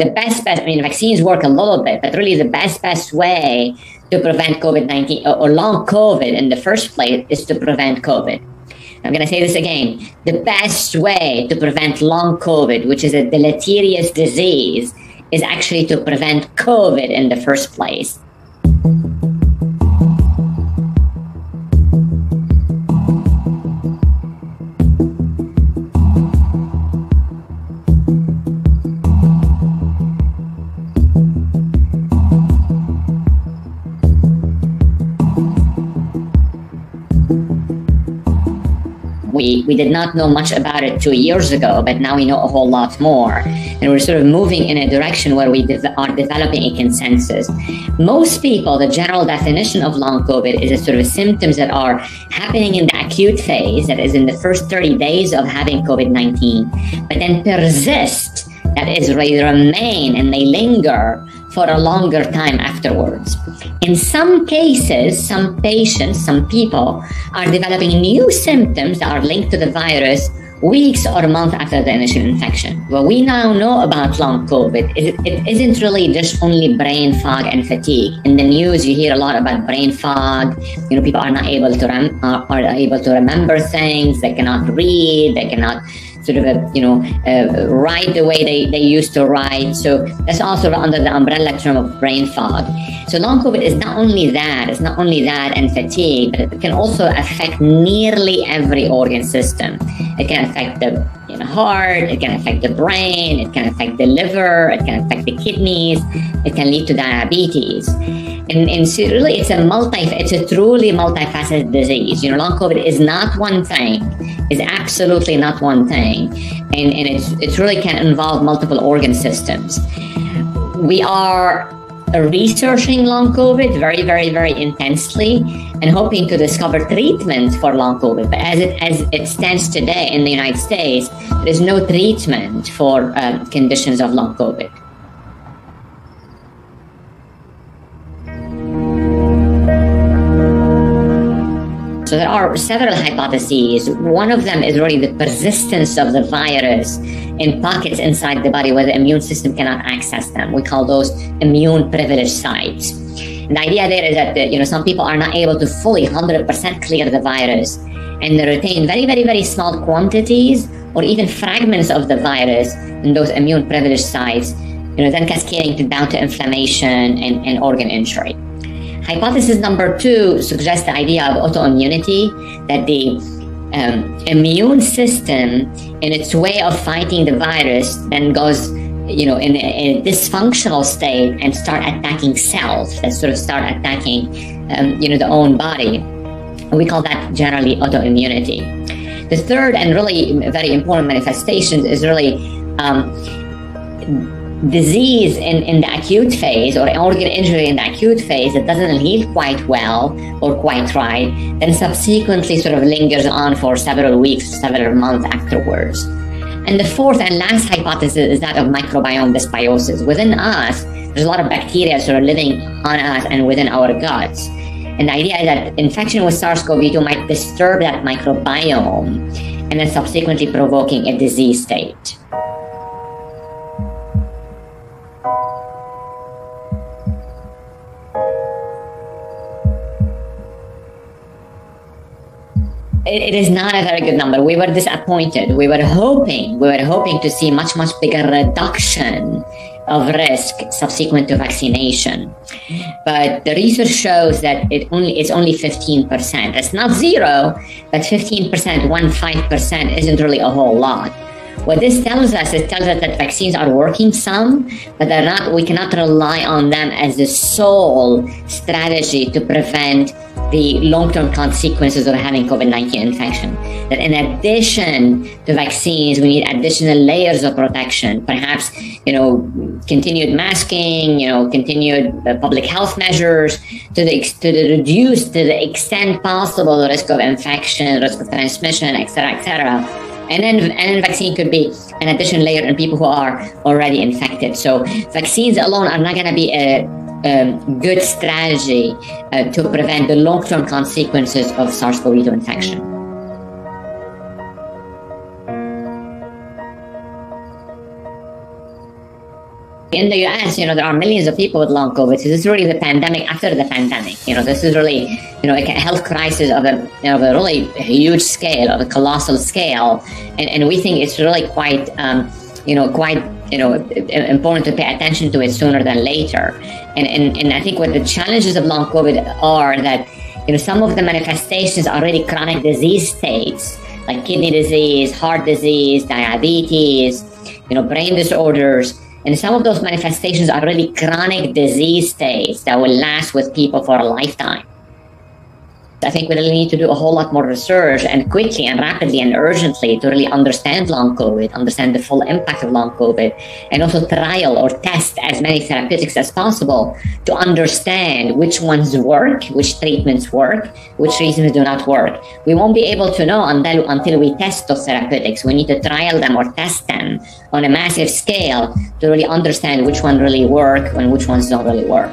I mean, vaccines work a little bit, but really the best way to prevent COVID-19 or long COVID in the first place is to prevent COVID. I'm going to say this again. The best way to prevent long COVID, which is a deleterious disease, is actually to prevent COVID in the first place. We did not know much about it 2 years ago, but now we know a whole lot more. And we're sort of moving in a direction where we are developing a consensus. Most people, the general definition of long COVID is a sort of symptoms that are happening in the acute phase, that is in the first 30 days of having COVID-19, but then persist, that is, they remain and they linger for a longer time afterwards. In some cases, some patients, some people are developing new symptoms that are linked to the virus weeks or months after the initial infection. What we now know about long COVID, it isn't really just only brain fog and fatigue. In the news, you hear a lot about brain fog. People are not able to remember things. They cannot read. They cannot sort of write the way they used to write. So that's also under the umbrella term of brain fog. So long COVID is not only that, and fatigue, but it can also affect nearly every organ system. It can affect the heart, it can affect the brain, it can affect the liver, it can affect the kidneys, it can lead to diabetes. And so really it's a truly multifaceted disease. Long COVID is not one thing, is absolutely not one thing. And it really can involve multiple organ systems. We are researching long COVID very, very, very intensely and hoping to discover treatment for long COVID. But as it stands today in the United States, there is no treatment for conditions of long COVID. So there are several hypotheses. One of them is really the persistence of the virus in pockets inside the body where the immune system cannot access them. We call those immune privileged sites. And the idea there is that some people are not able to fully 100% clear the virus, and they retain very, very, very small quantities or even fragments of the virus in those immune privileged sites, then cascading down to inflammation and organ injury. Hypothesis number 2 suggests the idea of autoimmunity, that the immune system, in its way of fighting the virus, then goes, in a dysfunctional state and start attacking cells that sort of start attacking, the own body. We call that generally autoimmunity. The third and really very important manifestation is really disease in the acute phase, or organ injury in the acute phase that doesn't heal quite well or quite right, then subsequently sort of lingers on for several weeks, several months afterwards. And the fourth and last hypothesis is that of microbiome dysbiosis. Within us, there's a lot of bacteria sort of living on us and within our guts. And the idea is that infection with SARS-CoV-2 might disturb that microbiome and then subsequently provoking a disease state. It is not a very good number. We were disappointed. We were hoping to see much bigger reduction of risk subsequent to vaccination. But the research shows that it's only 15%. That's not zero, but 15%, 15% isn't really a whole lot. What this tells us, that vaccines are working some, but we cannot rely on them as the sole strategy to prevent the long-term consequences of having COVID-19 infection. That in addition to vaccines, we need additional layers of protection, perhaps, continued masking, continued public health measures to reduce to the extent possible the risk of infection, risk of transmission, et cetera. And then vaccine could be an additional layer in people who are already infected. So vaccines alone are not going to be a good strategy to prevent the long-term consequences of SARS-CoV-2 infection. In the US, there are millions of people with long COVID. So this is really the pandemic after the pandemic. This is really, a health crisis of a really huge scale, of a colossal scale. And we think it's really quite important to pay attention to it sooner than later. And I think what the challenges of long COVID are that, some of the manifestations are really chronic disease states, like kidney disease, heart disease, diabetes, brain disorders. And some of those manifestations are really chronic disease states that will last with people for a lifetime. I think we really need to do a whole lot more research and quickly and rapidly and urgently to really understand long COVID, understand the full impact of long COVID, and also trial or test as many therapeutics as possible to understand which ones work, which treatments work, which treatments do not work. We won't be able to know until we test those therapeutics. We need to trial them or test them on a massive scale to really understand which ones really work and which ones don't really work.